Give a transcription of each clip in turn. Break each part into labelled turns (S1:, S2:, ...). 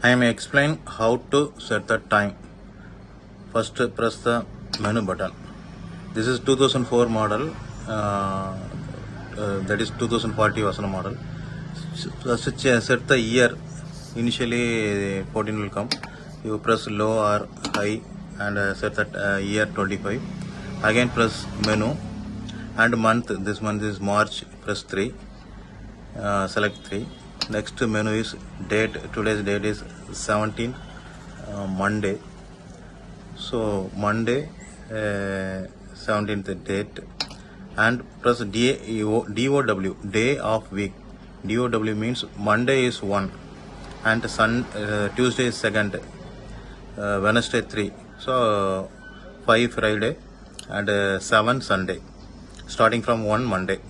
S1: I am explain how to set the time. First press the menu button. This is 2004 model, that is 2040 version model. First set the year. Initially 14 will come. You press low or high and set that year 25. Again press menu and month. This month is March. Press 3. Select 3. Next menu is date. Today's date is 17 Monday. So Monday 17th date, and press DOW, day of week. DOW means Monday is 1 and Tuesday is 2nd, Wednesday 3. So 5 Friday and 7 Sunday, starting from 1 Monday.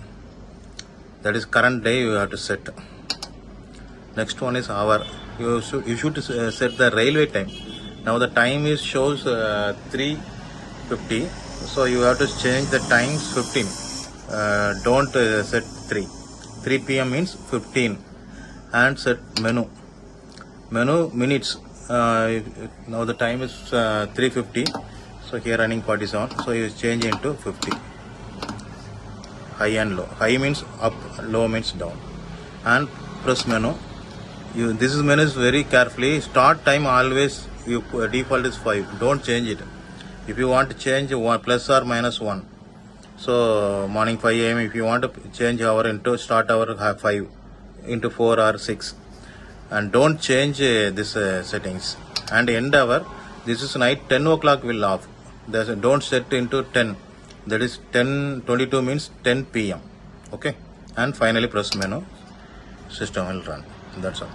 S1: That is current day you have to set. Next one is hour. You should set the railway time. Now the time is shows 3:50, so you have to change the times 15. Don't set 3. 3 p.m. means 15, and set menu minutes. Now the time is 3:50, so here running 47, so you change into 50. High and low. High means up, low means down, and press menu. This is menu is very carefully. Start time always default is 5. Don't change it. If you want to change plus or minus 1, so morning 5 a.m. if you want to change hour into start hour 5 into 4 or 6, and don't change this settings. And end hour, this is night 10 o'clock will off. Don't set into 10. That is 10:22 means 10 p.m. Okay, and finally press menu. System will run. That's all.